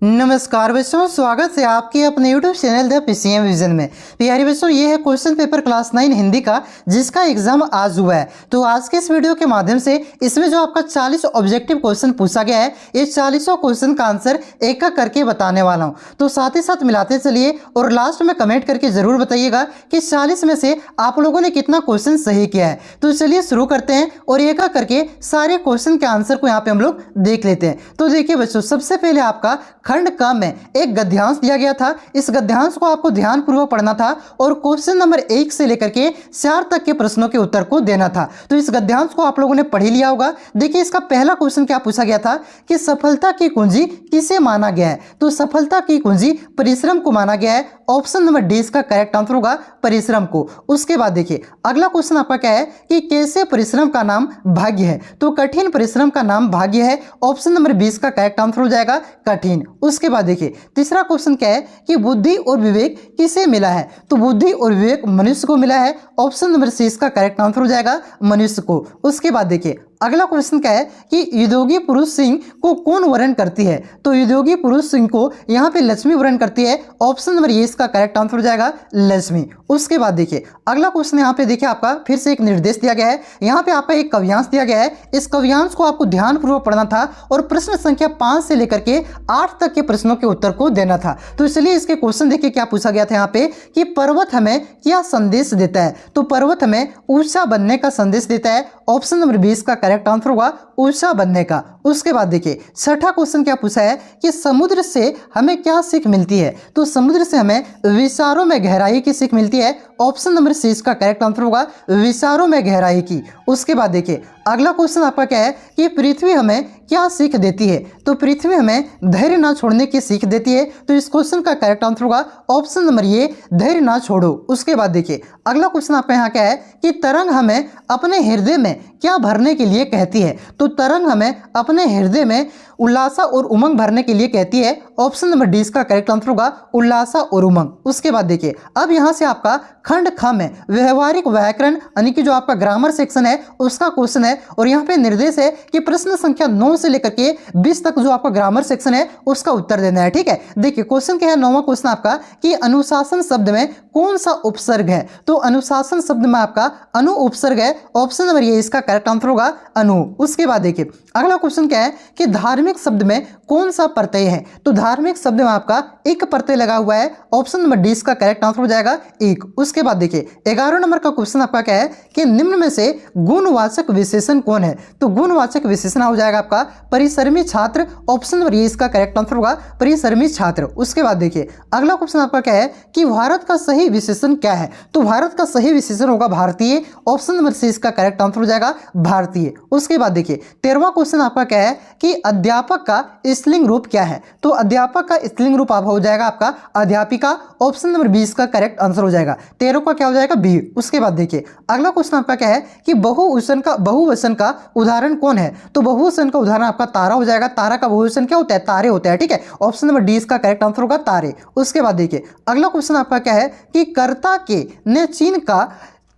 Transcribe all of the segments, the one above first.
नमस्कार बच्चों, स्वागत है आपके अपने YouTube channel the PCM vision में। प्यारे बच्चों, ये है क्वेश्चन पेपर क्लास 9 हिंदी का, जिसका एग्जाम आज हुआ है। तो आज के इस वीडियो के माध्यम से इसमें जो आपका 40 ऑब्जेक्टिव क्वेश्चन पूछा गया है, ये 40 क्वेश्चन का आंसर एक एक करके बताने वाला हूँ। तो साथ ही साथ मिलाते चलिए और लास्ट में कमेंट करके जरूर बताइएगा कि 40 में से आप लोगों ने कितना क्वेश्चन सही किया है। तो चलिए शुरू करते हैं और एक एक करके सारे क्वेश्चन के आंसर को यहाँ पे हम लोग देख लेते हैं। तो देखिए बच्चों, सबसे पहले आपका खंड क में एक गद्यांश दिया गया था। इस गद्यांश को आपको ध्यानपूर्वक पढ़ना था और क्वेश्चन नंबर 1 से लेकर के 4 तक के प्रश्नों के उत्तर को देना था। तो इस गद्यांश को आप लोगों ने पढ़ ही लिया होगा। देखिए, इसका पहला क्वेश्चन क्या पूछा गया था कि सफलता की कुंजी किसे माना गया है। तो सफलता की कुंजी परिश्रम को माना गया है। ऑप्शन नंबर डी इसका करेक्ट आंसर होगा, परिश्रम को। उसके बाद देखिए अगला क्वेश्चन आपका क्या है कि कैसे परिश्रम का नाम भाग्य है। तो कठिन परिश्रम का नाम भाग्य है। ऑप्शन नंबर 20 का करेक्ट आंसर हो जाएगा, कठिन। उसके बाद देखिए तीसरा क्वेश्चन क्या है कि बुद्धि और विवेक किसे मिला है। तो बुद्धि और विवेक मनुष्य को मिला है। ऑप्शन नंबर सी इसका करेक्ट आंसर हो जाएगा, मनुष्य को। उसके बाद देखिए अगला क्वेश्चन क्या है कि युद्धोगी पुरुष सिंह को कौन वर्ण करती है। तो युद्धोगी पुरुष सिंह को यहाँ पे लक्ष्मी वर्ण करती है। ऑप्शन नंबर ये इसका करेक्ट आंसर हो जाएगा, लक्ष्मी। उसके बाद देखिए अगला क्वेश्चन यहाँ पे देखिए आपका फिर से एक निर्देश दिया गया है। यहाँ पे आपका एक कव्यांश दिया गया है। इस कव्यांश को आपको ध्यानपूर्वक पढ़ना था और प्रश्न संख्या 5 से लेकर के 8 तक के प्रश्नों के उत्तर को देना था। तो इसलिए इसके क्वेश्चन देखिए क्या पूछा गया था यहाँ पे कि पर्वत हमें क्या संदेश देता है। तो पर्वत हमें ऊंचा बनने का संदेश देता है। ऑप्शन नंबर 20 का करेक्ट आंसर होगा, ऊंचा बनने का। उसके बाद देखिए छठा क्वेश्चन क्या पूछा है कि समुद्र से हमें क्या सीख मिलती है। तो समुद्र से हमें विचारों में गहराई की सीख मिलती है। ऑप्शन नंबर सी इसका करेक्ट आंसर होगा, विचारों में गहराई की। उसके बाद देखिए अगला क्वेश्चन आपका क्या है कि पृथ्वी हमें क्या सीख देती है। तो पृथ्वी हमें धैर्य ना छोड़ने की सीख देती है। तो इस क्वेश्चन का करेक्ट आंसर होगा ऑप्शन नंबर ये, धैर्य ना छोड़ो। उसके बाद देखिए अगला क्वेश्चन आपका यहाँ क्या है कि तरंग हमें अपने हृदय में क्या भरने के लिए कहती है। तो तरंग हमें अपने हृदय में उल्लासा और उमंग भरने के लिए कहती है। ऑप्शन नंबर डी इसका करेक्ट आंसर होगा, उल्लासा और उमंग। उसके बाद देखिए अब यहाँ से आपका खंड ख में व्यवहारिक व्याकरण यानी कि जो आपका ग्रामर सेक्शन है उसका क्वेश्चन है और यहाँ पे निर्देश है कि प्रश्न संख्या 9 से लेकर के 20 तक जो आपका ग्रामर सेक्शन है उसका उत्तर देना है। ठीक है, देखिए क्वेश्चन क्या है, 9वां क्वेश्चन आपका कि अनुशासन शब्द में कौन सा उपसर्ग है। तो अनुशासन शब्द में आपका अनु उपसर्ग है। ऑप्शन नंबर ये इसका करेक्ट आंसर होगा, अनु। उसके बाद देखिए अगला क्वेश्चन क्या है कि धार्मिक शब्द में कौन सा प्रत्यय है। तो धार्मिक शब्द में आपका एक प्रत्यय लगा हुआ है। ऑप्शन नंबर डी इसका करेक्ट आंसर हो जाएगा, एक। उसके बाद देखिए 11 नंबर का क्वेश्चन आपका क्या है कि निम्न में से गुणवाचक विशेषण कौन है। तो गुणवाचक विशेषण हो जाएगा आपका परिश्रमी छात्र। ऑप्शन नंबर ये इसका करेक्ट आंसर होगा, परिश्रमी छात्र। उसके बाद देखिए अगला क्वेश्चन आपका क्या है कि भारत का सही विशेषण क्या है। तो भारत का सही विशेषण होगा भारतीय। ऑप्शन नंबर सी इसका करेक्ट आंसर हो जाएगा, भारतीय। उसके बाद देखिए 13वां क्वेश्चन आपका क्या है कि अध्यापक का स्त्रीलिंग रूप क्या है। तो अध्यापक का स्त्रीलिंग रूप आप हो जाएगा आपका अध्यापिका। ऑप्शन नंबर 20 का करेक्ट आंसर हो जाएगा, 13 का क्या हो जाएगा, बी। उसके बाद देखिए अगला क्वेश्चन आपका क्या है कि बहुवचन का उदाहरण कौन है। तो बहुवचन का उदाहरण आपका तारा हो जाएगा। तारा का बहुवचन क्या होता है, तारे होते हैं। ठीक है, ऑप्शन नंबर डी इसका करेक्ट आंसर होगा, तारे। उसके बाद देखिए अगला क्वेश्चन आपका क्या है कि कर्ता के ने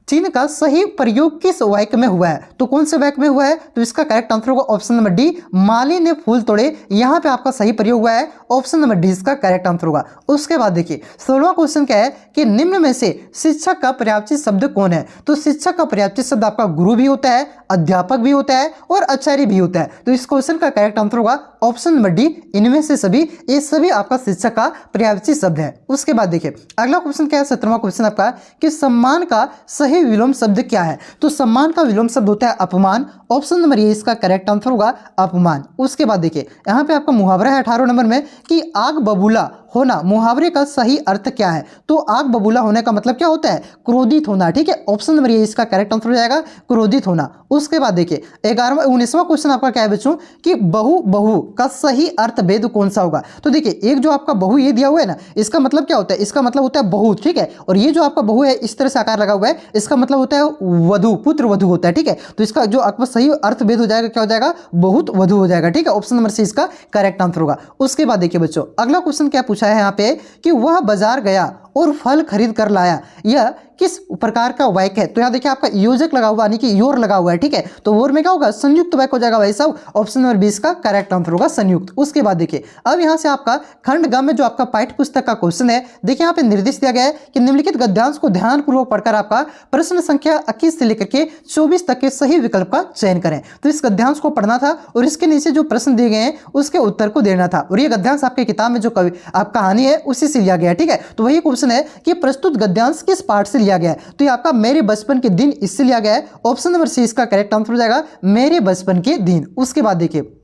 चिन्ह का सही प्रयोग किस वाक्य में हुआ है। तो कौन से वाक्य में हुआ है। तो इसका करेक्ट आंसर होगा ऑप्शन नंबर डी, माली ने फूल तोड़े। यहाँ पे आपका सही प्रयोग हुआ है। ऑप्शन नंबर डी इसका करेक्ट आंसर होगा। उसके बाद देखिए 16वां क्वेश्चन क्या है कि निम्न में से शिक्षक का पर्यायवाची शब्द कौन है। तो शिक्षक का पर्यायवाची शब्द आपका गुरु भी होता है, अध्यापक भी होता है और आचार्य भी होता है। तो इस क्वेश्चन का करेक्ट आंसर होगा ऑप्शन नंबर डी, इनमें से सभी, ये सभी आपका शिक्षक का पर्यायवाची शब्द है। उसके बाद देखिए अगला क्वेश्चन क्या है, 17वां क्वेश्चन आपका कि सम्मान का सही विलोम शब्द क्या है। तो सम्मान का विलोम शब्द होता है अपमान। ऑप्शन नंबर ये इसका करेक्ट आंसर होगा, अपमान। उसके बाद देखिए यहाँ पे आपका मुहावरा है 18 नंबर में कि आग बबूला होना, मुहावरे का सही अर्थ क्या है। तो आग बबूला होने का मतलब क्या होता है, क्रोधित होना। ठीक है, ऑप्शन नंबर ये इसका करेक्ट आंसर हो जाएगा, क्रोधित होना। उसके बाद देखिए 19वां क्वेश्चन आपका क्या है बच्चों कि बहु का सही अर्थ भेद कौन सा होगा। तो देखिए एक जो आपका बहु ये दिया हुआ है ना, इसका मतलब क्या होता है, इसका मतलब होता है बहुत। ठीक है, और ये जो आपका बहु है इस तरह से आकार लगा हुआ है, इसका मतलब होता है वधु, पुत्र वधु होता है। ठीक है, तो इसका जो आपका सही अर्थ भेद हो जाएगा क्या हो जाएगा, बहुत वधु हो जाएगा। ठीक है, ऑप्शन नंबर सी इसका करेक्ट आंसर होगा। उसके बाद देखिए बच्चों अगला क्वेश्चन क्या पूछा है यहाँ पे कि वह बाजार गया और फल खरीद कर लाया, यह किस प्रकार का वाक्य है। तो यहाँ देखिए आपका योजक लगा हुआ यानी कि योर लगा हुआ है, ठीक है। तो वोर में क्या होगा, संयुक्त वाक्य हो जाएगा भाई साहब। ऑप्शन नंबर 20 का करेक्ट आंसर होगा संयुक्त। उसके बाद देखिए अब यहाँ से आपका खंड ग में जो आपका पाठ्य पुस्तक का क्वेश्चन है, देखिए यहाँ पे निर्देश दिया गया है कि निम्नलिखित गद्यांश को ध्यानपूर्वक पढ़कर आपका प्रश्न संख्या 21 से लेकर के 24 तक के सही विकल्प का चयन करें। तो इस गद्यांश को पढ़ना था और इसके नीचे जो प्रश्न दिए गए हैं उसके उत्तर को देना था। और ये गद्यांश आपके किताब में जो आप कहानी है उसी से लिया गया है, ठीक है। तो वही क्वेश्चन है कि प्रस्तुत गद्यांश किस पाठ से लिया गया है। तो ये आपका मेरे बचपन के दिन इससे लिया गया है। ऑप्शन नंबर सी इसका करेक्ट आंसर हो जाएगा, मेरे बचपन के दिन। उसके बाद देखिए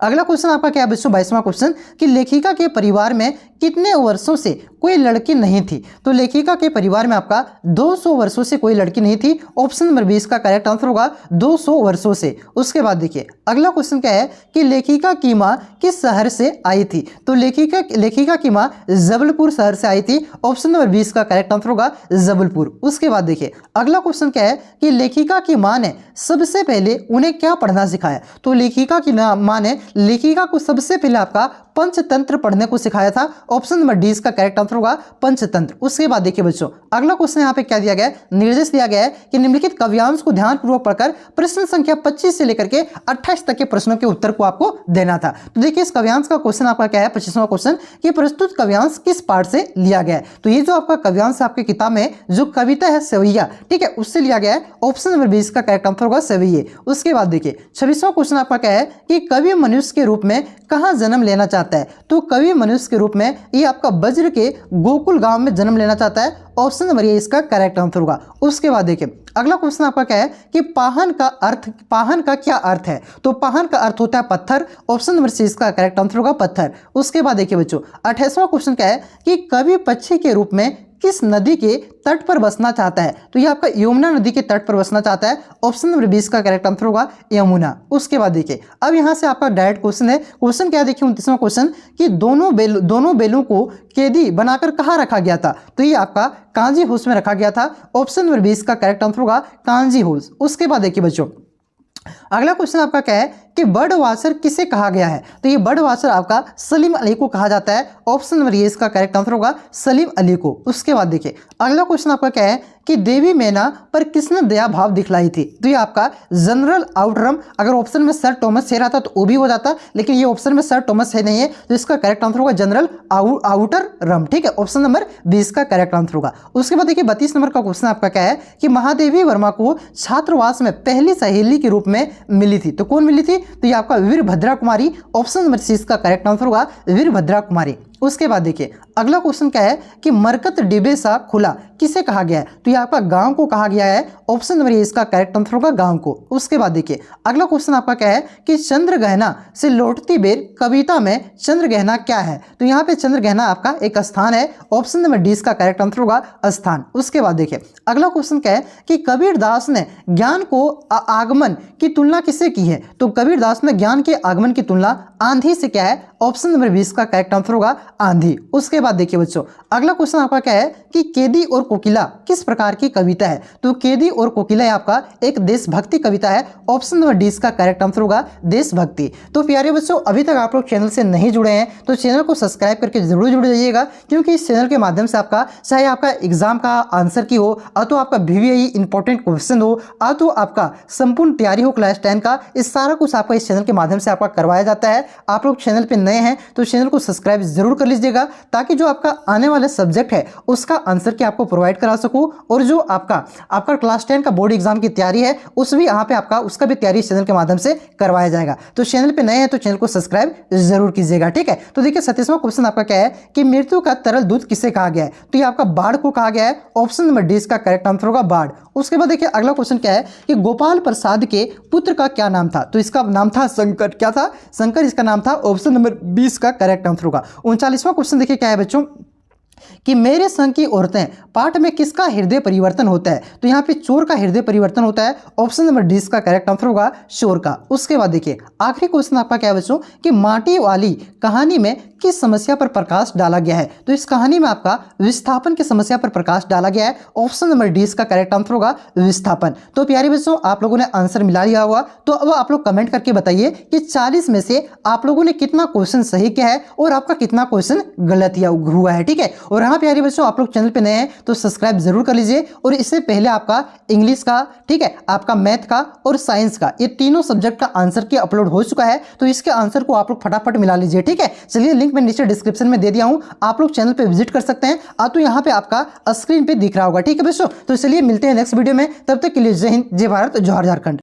अगला क्वेश्चन आपका क्या है बच्चों, 22वां क्वेश्चन कि लेखिका के परिवार में कितने वर्षों से कोई लड़की नहीं थी। तो लेखिका के परिवार में आपका 200 वर्षों से कोई लड़की नहीं थी। ऑप्शन नंबर 20 का करेक्ट आंसर होगा 200 वर्षों से। उसके बाद देखिए अगला क्वेश्चन क्या है कि लेखिका की माँ किस शहर से आई थी। तो लेखिका की माँ जबलपुर शहर से आई थी। ऑप्शन नंबर 20 का करेक्ट आंसर होगा जबलपुर। उसके बाद देखिए अगला क्वेश्चन क्या है कि लेखिका की माँ ने सबसे पहले उन्हें क्या पढ़ना सिखाया। तो लेखिका की माँ ने लेखिका को सबसे पहले आपका पंचतंत्र पढ़ने को सिखाया था। ऑप्शन नंबर डी इसका करेक्ट आंसर होगा पंचतंत्र। उसके बाद देखिए बच्चों अगला क्वेश्चन यहाँ पे क्या दिया गया है, निर्देश दिया गया है कि निम्नलिखित काव्यांश को ध्यानपूर्वक पढ़कर प्रश्न संख्या 25 से लेकर के 28 तक के प्रश्नों के उत्तर को आपको देना था। तो देखिए इस काव्यांश का क्वेश्चन आपका क्या है, 25वां क्वेश्चन कि प्रस्तुत काव्यांश किस पाठ से लिया गया है। तो ये जो आपका काव्यांश आपके किताब में जो कविता है सवैया, ठीक है, उससे लिया गया है। ऑप्शन नंबर 20 का करेक्ट आंसर होगा सवैये। उसके बाद देखिए 26वां क्वेश्चन आपका क्या है कि कवि मनुष्य के रूप में कहाँ जन्म लेना चाहता है। तो कवि मनुष्य के रूप में ये आपका वज्र के गोकुल गांव में जन्म लेना चाहता है। ऑप्शन नंबर ये इसका करेक्ट आंसर होगा। उसके बाद देखिए अगला क्वेश्चन आपका क्या है कि पाहन का क्या अर्थ है। तो पाहन का अर्थ होता है पत्थर। ऑप्शन नंबर सी इसका करेक्ट आंसर होगा पत्थर। उसके बाद देखिए बच्चों 28वां क्वेश्चन क्या है कि कवि पक्षी के रूप में किस नदी के तट पर बसना चाहता है। तो ये आपका यमुना नदी के तट पर बसना चाहता है। ऑप्शन नंबर 20 का करेक्ट आंसर होगा यमुना। उसके बाद देखिए अब यहाँ से आपका डायरेक्ट क्वेश्चन है। क्वेश्चन क्या है देखिए 29वां क्वेश्चन कि दोनों बेलों को कैदी बनाकर कहाँ रखा गया था। तो ये आपका कांजी हाउस में रखा गया था। ऑप्शन नंबर 20 का करेक्ट आंसर होगा कांजी हाउस। उसके बाद देखिए बच्चों अगला क्वेश्चन आपका क्या है कि बर्ड वाचर किसे कहा गया है। तो ये बर्ड वाचर आपका सलीम अली को कहा जाता है। ऑप्शन नंबर ये इसका करेक्ट आंसर होगा सलीम अली को। उसके बाद देखिए अगला क्वेश्चन आपका क्या है कि देवी मैना पर किसने दया भाव दिखलाई थी। तो ये आपका जनरल आउटरम, अगर ऑप्शन में सर थॉमस है रहता तो वो भी हो जाता, लेकिन ये ऑप्शन में सर थॉमस है नहीं है, तो इसका करेक्ट आंसर होगा जनरल आउटर रम, ठीक है। ऑप्शन नंबर 20 का करेक्ट आंसर होगा। उसके बाद देखिए 32 नंबर का क्वेश्चन आपका क्या है कि महादेवी वर्मा को छात्रावास में पहली सहेली के रूप में मिली थी। तो कौन मिली थी। तो ये आपका वीरभद्रा कुमारी। ऑप्शन नंबर सी इसका करेक्ट आंसर होगा वीरभद्रा कुमारी। उसके बाद देखिए अगला क्वेश्चन क्या है कि मरकत डिबे सा खुला किसे कहा गया है। तो ये आपका गांव को कहा गया है। ऑप्शन नंबर ये इसका करेक्ट आंसर होगा गांव को। उसके बाद देखिए अगला क्वेश्चन आपका क्या है कि चंद्र गहना से लौटती बेर कविता में चंद्र गहना क्या है। तो यहाँ पे चंद्र गहना आपका एक स्थान है। ऑप्शन नंबर डी इसका करेक्ट आंसर होगा स्थान। उसके बाद देखिए अगला क्वेश्चन क्या है कि कबीरदास ने ज्ञान को आगमन की तुलना किससे की है। तो कबीरदास ने ज्ञान के आगमन की तुलना आंधी से क्या है। ऑप्शन नंबर 20 का करेक्ट आंसर होगा आंधी। उसके बाद देखिए बच्चों अगला क्वेश्चन आपका क्या है कि केदी और कोकिला किस प्रकार की कविता है। तो केदी और कोकिला आपका एक देशभक्ति कविता है। ऑप्शन नंबर डी का करेक्ट आंसर होगा देशभक्ति। तो प्यारे बच्चों अभी तक आप लोग चैनल से नहीं जुड़े हैं तो चैनल को सब्सक्राइब करके जरूर जुड़ जाइएगा, क्योंकि इस चैनल के माध्यम से आपका चाहे आपका एग्जाम का आंसर की हो, तो आपका VVI इंपॉर्टेंट क्वेश्चन हो, तो आपका संपूर्ण तैयारी हो क्लास 10 का, इस सारा कुछ आपका इस चैनल के माध्यम से आपका करवाया जाता है। आप लोग चैनल पे नए हैं तो चैनल को सब्सक्राइब जरूर कर लीजिएगा, ताकि जो आपका आने वाला सब्जेक्ट है उसका आंसर की आपको प्रोवाइड करा सकूं, और जो आपका क्लास 10 का बोर्ड एग्जाम की तैयारी है उस भी यहाँ पे आपका उसका भी तैयारी इस चैनल के माध्यम से करवाया जाएगा। तो चैनल पे नए हैं तो चैनल को सब्सक्राइब जरूर कीजिएगा, ठीक है। तो देखिए 37वां क्वेश्चन आपका क्या है कि मृत्यु का तरल दूध किसे कहा गया है। तो ये आपका बाढ़ को कहा गया है। ऑप्शन नंबर डी का करेक्ट आंसर होगा बाढ़। उसके बाद देखिए अगला क्वेश्चन क्या है कि गोपाल प्रसाद के पुत्र का क्या नाम था। तो इसका नाम था शंकर। क्या था? शंकर इसका नाम था। ऑप्शन नंबर 20 का करेक्ट आंसर होगा। 39वां क्वेश्चन देखिए क्या है बच्चों कि मेरे संग की औरतें पाठ में किसका हृदय परिवर्तन होता है। तो यहाँ पे चोर का हृदय परिवर्तन होता है। ऑप्शन नंबर डी का करेक्ट आंसर होगा चोर का। उसके बाद देखिए आखिरी क्वेश्चन आपका क्या है बच्चों कि माटी वाली कहानी में किस समस्या पर प्रकाश डाला गया है? तो इस कहानी में आपका विस्थापन की समस्या पर प्रकाश डाला गया है। ऑप्शन नंबर डी इसका करेक्ट आंसर होगा, विस्थापन। तो प्यारे बच्चों, आप लोगों ने आंसर मिला लिया होगा। तो अब आप लोग कमेंट करके बताइए कि 40 में से आप लोगों ने कितना क्वेश्चन सही किया है और आपका कितना क्वेश्चन गलत हुआ है। ठीक है, और हाँ प्यारे बच्चों, आप लोग चैनल पे नए हैं तो सब्सक्राइब जरूर कर लीजिए। और इससे पहले आपका इंग्लिश का, ठीक है, आपका मैथ का और साइंस का, ये तीनों सब्जेक्ट का आंसर की अपलोड हो चुका है। तो इसके आंसर को आप लोग फटाफट मिला लीजिए। ठीक है, चलिए लिंक मैं नीचे डिस्क्रिप्शन में दे दिया हूं, आप लोग चैनल पे विजिट कर सकते हैं। तो यहाँ पे आपका स्क्रीन पे दिख रहा होगा। ठीक है बच्चों, तो चलिए मिलते हैं नेक्स्ट वीडियो में। तब तक के लिए जय हिंद, जय भारत, जौहर झारखंड।